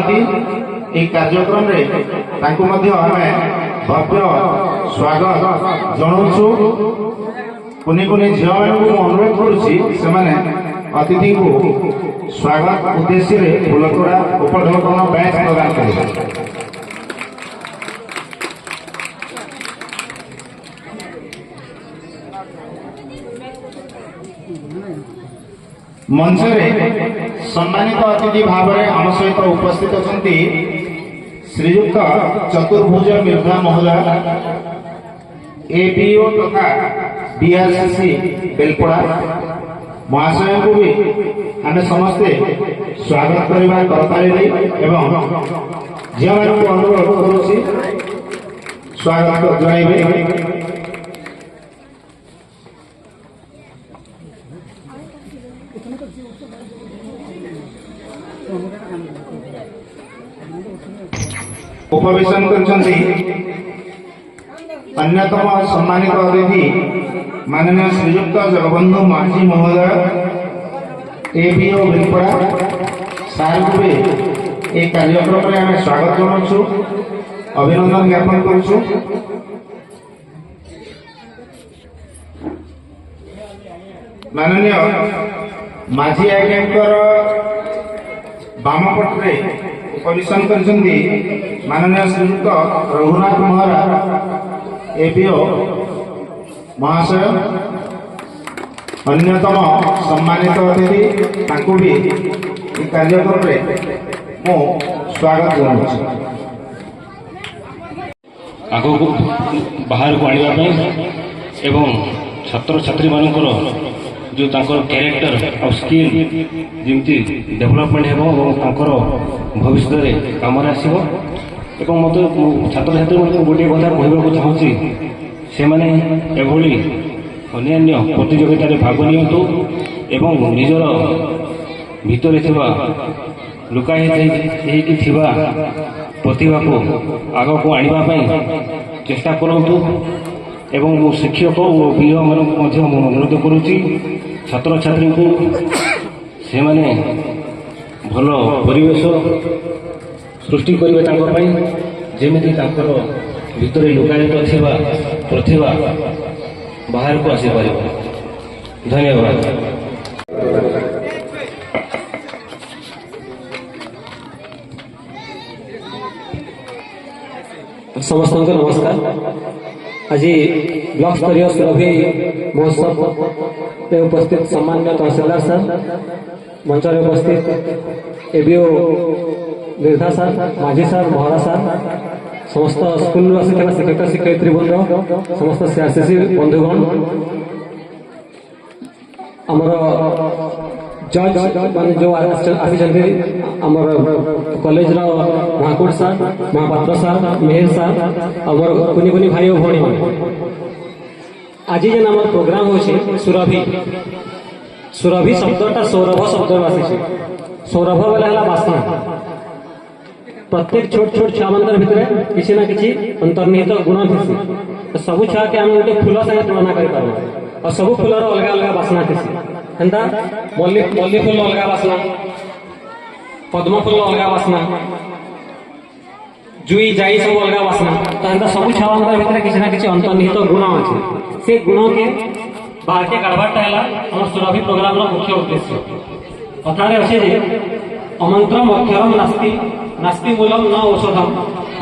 आसती कार्यक्रम रे तांको मध्य आमे भव्य स्वागत जनाऊँ। कुनी कुनी झील मानू अनुरोध करुच्ची से अतिथि को स्वागत उद्देश्य फूलतोड़ा उपढौकन बैच प्रदान करेंगे। मंच सम्मानित अतिथि भाव में आम सहित उपस्थित अच्छा श्रीयुक्त चतुर्भुज मिर्धा महोदय एबीओ तथा बीआरसीसी बेलपड़ा महाशय को भी आम समस्ते स्वागत करवा करपारे एवं झील मान को अनुरोध करुच्ची स्वागत जनाइबे। उपवेशन करछन्ति अन्यतम सम्मानित अतिथि माननीय श्रीयुक्त जगबंधु माझी महोदय एबीओ बेलपड़ा सार को भी एक कार्यक्रम में आम स्वागत जनाऊँ अभिनंदन ज्ञापन करुँ। माननीय माझी आज्ञाकर बामपटे उपवेशन करछन्ति माननीय श्रीयुक्त रघुनाथ महरा एबीओ महाशय अन्यतम सम्मानित अतिथि तांको भी कार्यक्रम में मो स्वागत जनाऊँ। आग को बाहर को आने एवं छात्र छात्री मानकर जो कैरेक्टर और स्किल जमी डेभलपमेंट हो भविष्य में कम आसो। मत छात्र छात्री गोटे कथा कहवाक चाहूँगी से एभली अन्य प्रतियोगिता भाग नियंतु एवं निजर भितर लुकाई प्रतिभा को आग को आने चेष्टा करूँ। एवं शिक्षक और बीओ मान अनुरोध करुच्ची छात्र छात्री को से भल परिवेश सृष्टि करेंगे जमी भितर लुकायित थिबा प्रतिभा बाहर को आसीपर। धन्यवाद। समस्त नमस्कार। आज ब्लॉक स्तरीय सुरभि महोत्सव में उपस्थित सम्मान्य तहसीलदार सर, मंच में उपस्थित एबीओ निर्धा सर, माझी सर, महरा सर, समस्त स्कूल शिक्षक शिक्षयित्री बंधु, समस्त सीआरसीसी बंधुगण, आमर जज मान जो आमर कॉलेज महाकोट सर, महापात्र सर, मेहर सर, आमर कुनी कुनी भाई और भणी आज जेन आम प्रोग्राम हो सुरभि सुरभि शब्दटा सौरभ शब्द आसी। सौरभ बेले बास्ना प्रत्येक छोट छोट छुआ मान भितर किसी ना किसी अंतर्निहित गुण थी। सबू छुआ के आम गोटे फूल संगे तुलना कर सबू फूलर अलग अलग बास्ना थी। हेन्ता मल्ली फूल अलग बास्ना, पद्म फूल अलग बास्ना, जुई जाई सब अलग बास्ना। तो हेन्ता सबू छुआ मान भितर किसी ना किसी अंतर्निहित गुण अच्छे। से गुण के बाहर के काढ़वाटा है आम सुरभि प्रोग्राम मुख्य उद्देश्य। कथारे अच्छे अमंत्रम अक्षरम नास्ति नास्ति मूलम न औषधम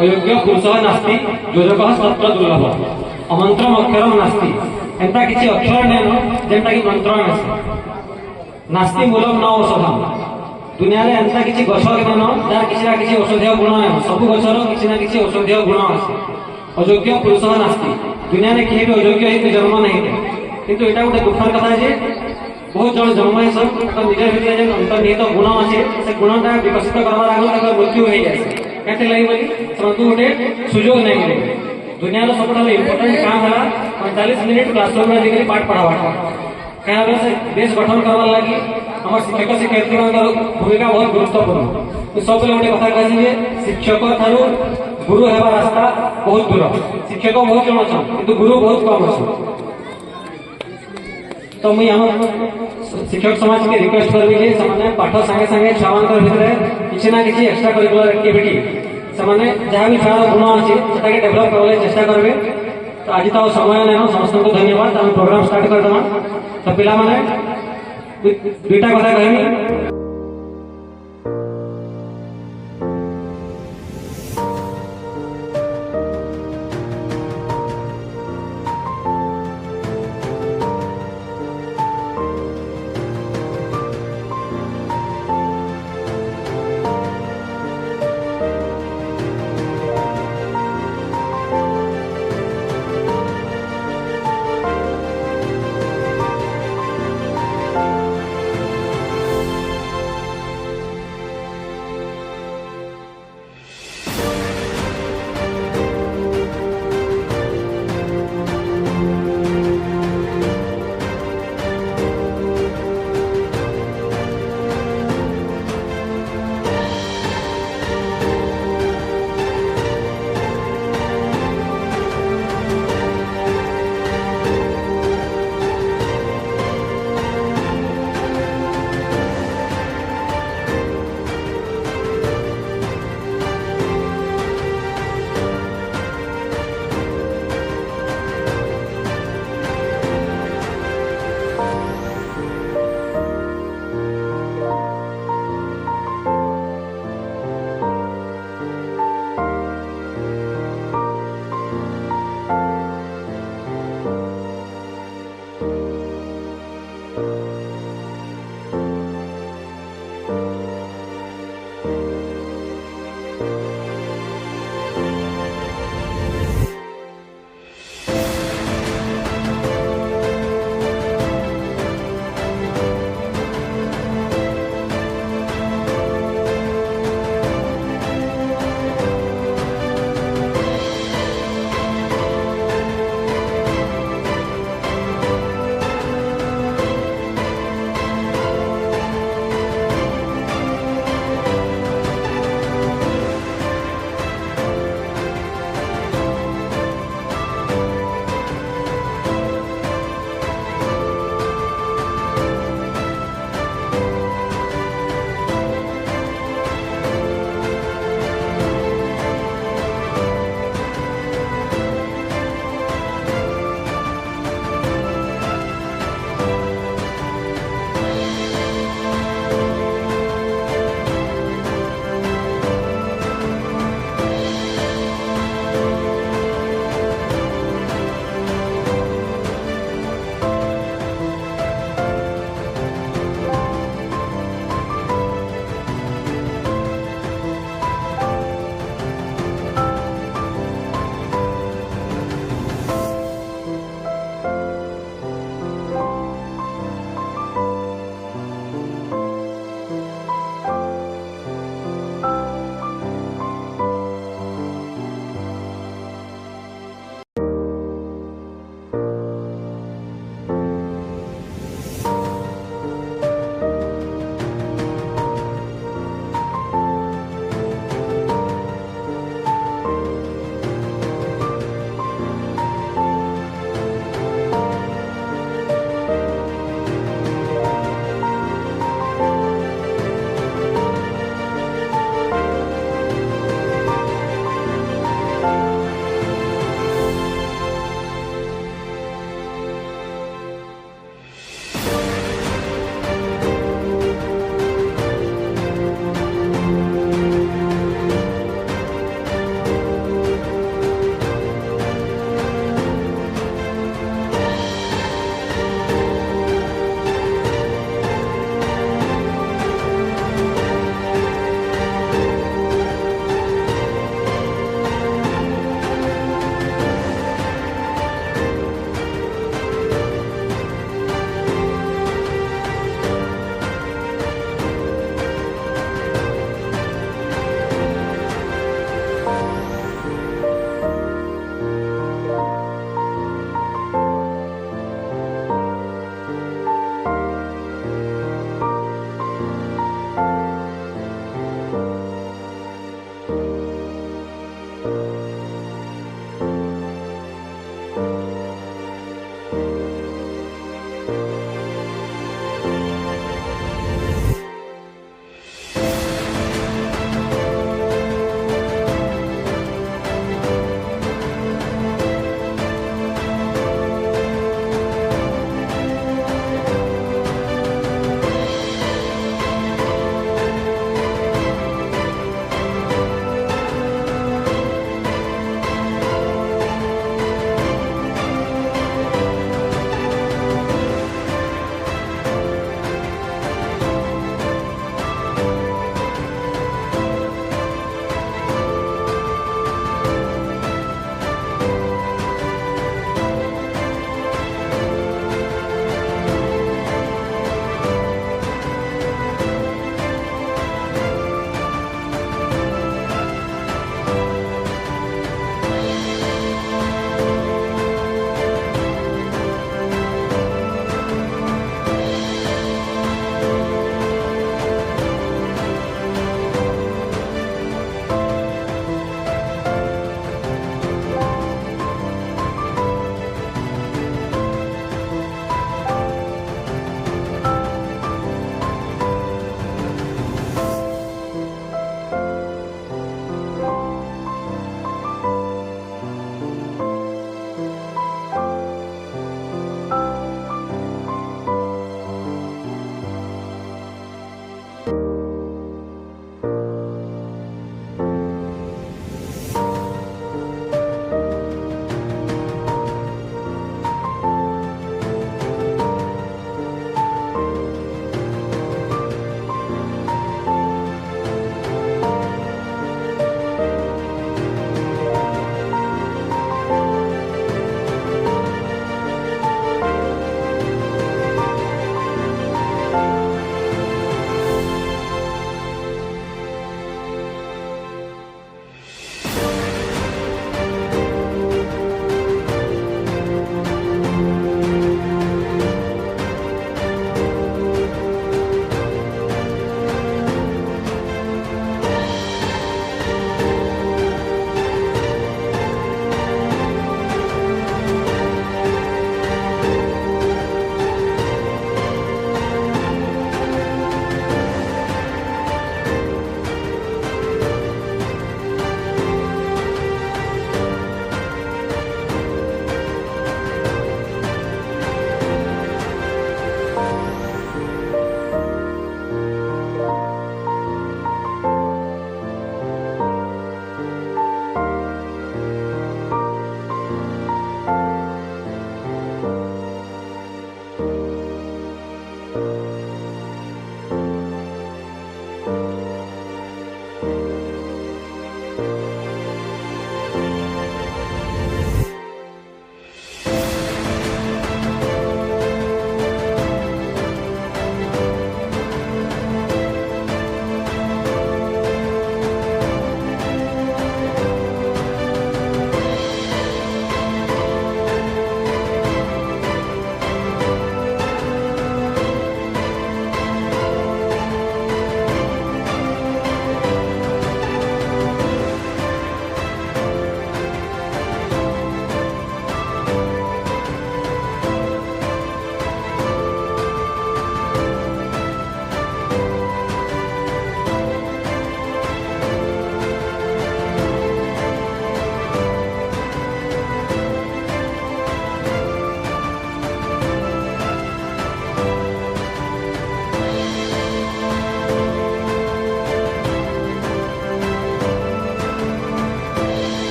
अयोग्य पुरुष नास्ति योजक तत्र दुर्लभ। अमंत्रम अक्षरम नास्ति एंता किसी अक्षर नहीं जेनटा कि मंत्र में नास्ति मूलम न औषधम। दुनिया रे एंता किसी गछ न जार किसी ना किसी औषधीय गुण नहीं। सब गछर किसी ना किसी औषधीय गुण अच्छे। अयोग्य पुरुष नास्ति दुनिया में किए भी अयोग्य होती जन्म नहीं किंतु यहाँ गोटे दुखर कथा है बहुत जन जन्म है सब निज भर अंतर्निहित गुण अच्छे से गुणटा विकसित करवार आगे मृत्यु हो जाए क्या लगे गोटे सुजोग नहीं मिले। दुनिया सब इम्पोर्टाट काम है 45 मिनिट क्लासरूम में पाठ पढ़ावा क्या से देश गठन करवार लगी आम शिक्षक शिक्षयित्री भूमिका बहुत गुरुत्वपूर्ण। सब गोटे कथा कहे शिक्षक ठारू गुरु है रास्ता बहुत दूर। शिक्षक बहुत जन अच्छा किंतु गुरु बहुत कम अच्छे। तो मुझे आम शिक्षक समाज के रिक्वेस्ट करबी जे से पाठ संगे संगे छुआ मान भितर किसी ना किसी एक्स्ट्रा करिकुलर एक्टिविटी से जहाँ भी छुआर गुण अच्छे से डेभलप करने चेष्टा करेंगे। तो आज तो समय नहीं समस्त को धन्यवाद। आम प्रोग्राम स्टार्ट करदमा। तो पिला माने दुईटा कथा कहमी।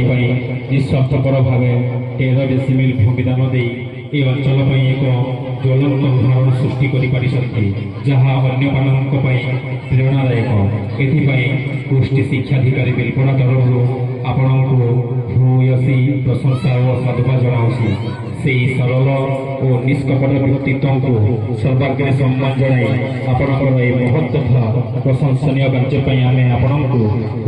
ଏଥିପାଇଁ ନିଃସ୍ୱାର୍ଥପର ଭାବେ 13 ଡେସିମିଲ୍ ଭୂମିଦାନ ଦେଇ ଏ ଅଞ୍ଚଳ ପାଇଁ ଏକ ଜ୍ୱଳନ୍ତ ଉଦାହରଣ ସୃଷ୍ଟି କରିପାରିଛନ୍ତି, ଯାହା ଅନ୍ୟମାନଙ୍କ ପାଇଁ ପ୍ରେରଣାଦାୟକ। ଏଥିପାଇଁ ଗୋଷ୍ଠୀ ଶିକ୍ଷାଧିକାରୀ ବିଲପଡ଼ା ତରଫରୁ ଆପଣଙ୍କୁ ଭୂୟସୀ ପ୍ରଶଂସା ଓ ସାଧୁବାଦ ଜଣାଉଛି। ସେହି ସରଳ ଓ ନିଷ୍କପଟ ବ୍ୟକ୍ତିତ୍ୱଙ୍କୁ ସର୍ବାଗ୍ରେ ସମ୍ମାନ ଜଣାଇ ଆପଣଙ୍କର ଏହି ମହତ୍ ତଥା ପ୍ରଶଂସନୀୟ କାର୍ଯ୍ୟ ପାଇଁ ଆମେ ଆପଣଙ୍କୁ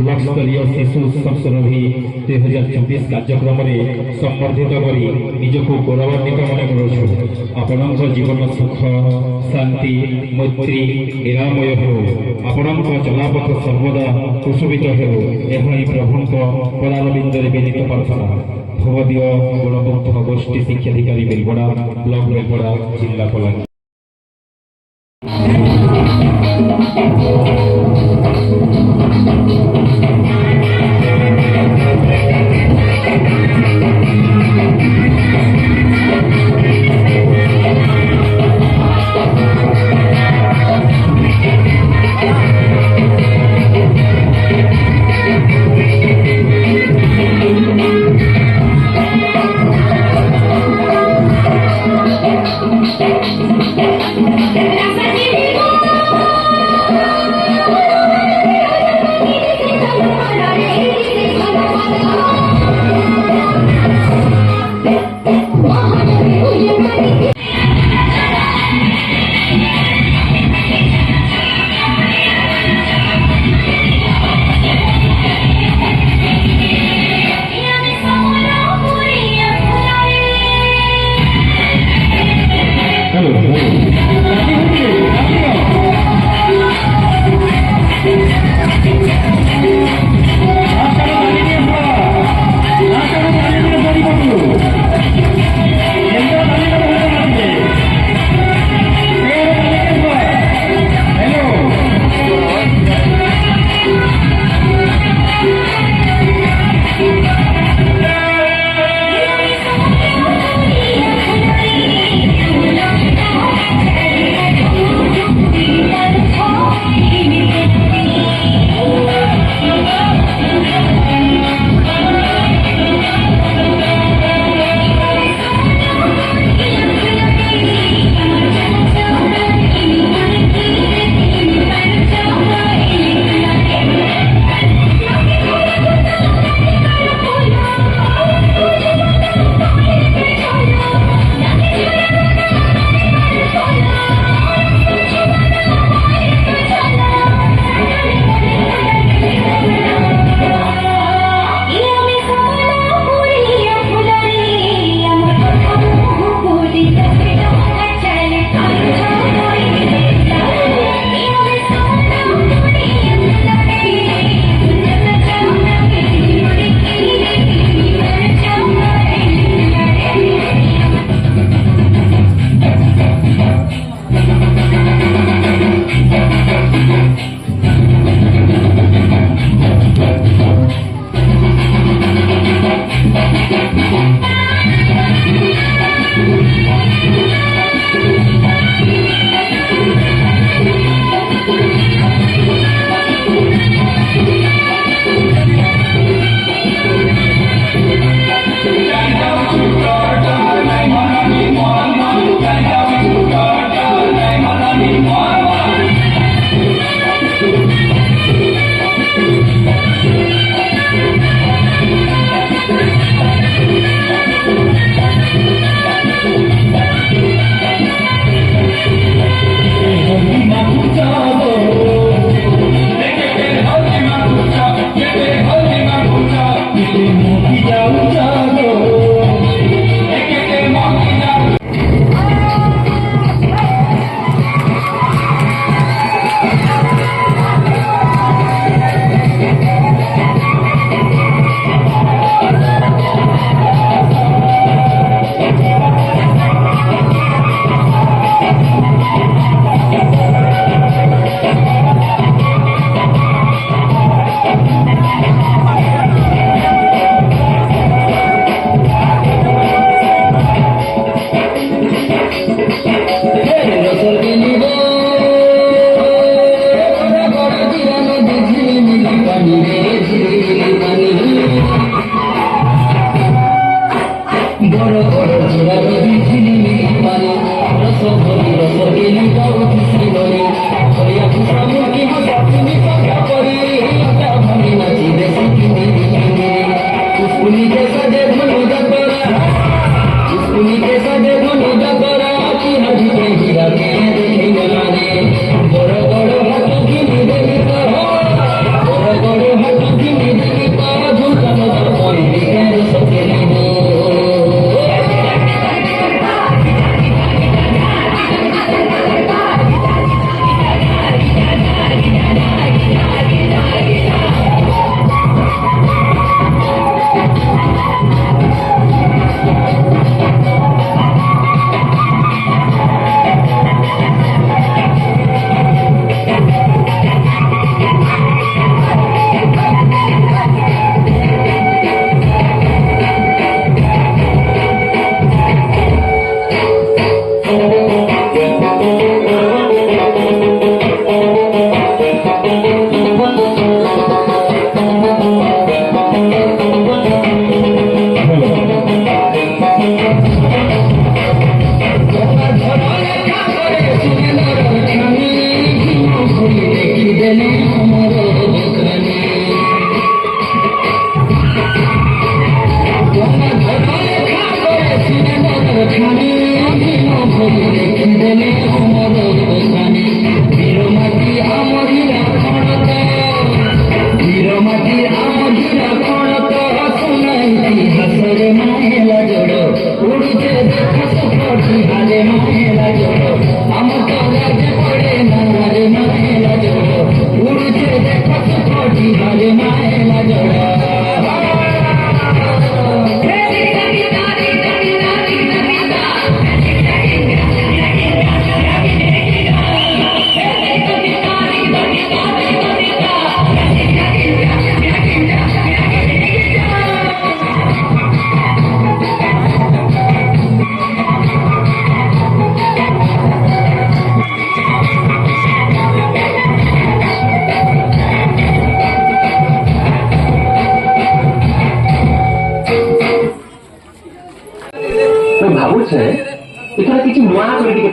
ବ୍ଲକସ୍ତରୀୟ ଶିଶୁ ସଂସରଭି 2024 କାର୍ଯ୍ୟକ୍ରମରେ ସମ୍ବର୍ଦ୍ଧିତ କରି ନିଜକୁ ଗୌରବାନ୍ୱିତ ମନେ କରୁଛୁ। ଆପଣଙ୍କ ଜୀବନ ସୁଖ ଶାନ୍ତି ମୈତ୍ରୀ ନିରାମୟ ହେଉ, ଆପଣଙ୍କ ଚଲାପଥ ସର୍ବଦା କୁଶୋଭିତ ହେଉ, ଏହା ହିଁ ପ୍ରଭୁଙ୍କ ପଦାରବିନ୍ଦରେ ବିନୀତ ପ୍ରାର୍ଥନା। ଭବଦୀୟ ଗୁଣବନ୍ଧ ଗୋଷ୍ଠୀ ଶିକ୍ଷାଧିକାରୀ ବେଲପଡ଼ା, ବ୍ଲକ ବେଲପଡ଼ା, ଜିଲ୍ଲା ବଲାଙ୍ଗୀର।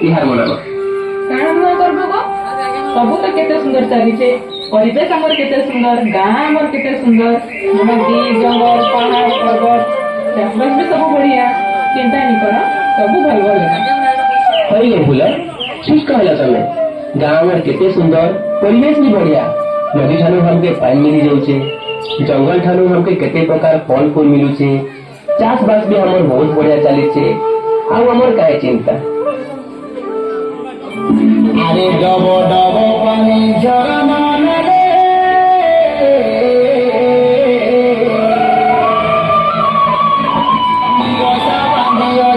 तिहार मनाब କାଣା ନୂଆ କରବ ଗୋ ସବୁ ତ କେତେ ସୁନ୍ଦର ଚାଲିଛେ ପରିବେଶ ଆମର କେତେ ସୁନ୍ଦର ଗାଁ ଆମର କେତେ ସୁନ୍ଦର ନଦୀ ଜଙ୍ଗଲ ପାହାଡ଼ ପର୍ବତ ଚାଷବାସ ବି ସବୁ ବଢିଆ ଚିନ୍ତା ନି କର ସବୁ ଭଲ ଭଲ हई गो फूल ठीक कहला तमे गाँव में केते सुंदर परिवेश भी बढ़िया नदी ठानु हमके पानी मिली जाउछे जंगल ठानु हमके केते प्रकार फल फूल मिलुछे चाष बास भी हमर बहुत बढ़िया चलीछे आ हमर काहे चिंता अरे डब डब पानी झरना रे बसा बांधियो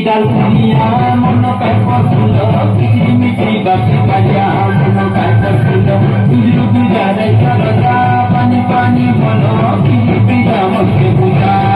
डालपुनिया मन काय पसंद किसी मिठी बाती कालिया मन काय पसंद तुझरू तुझा रे चलता पानी पानी बोलो किसी पिता मत बुझा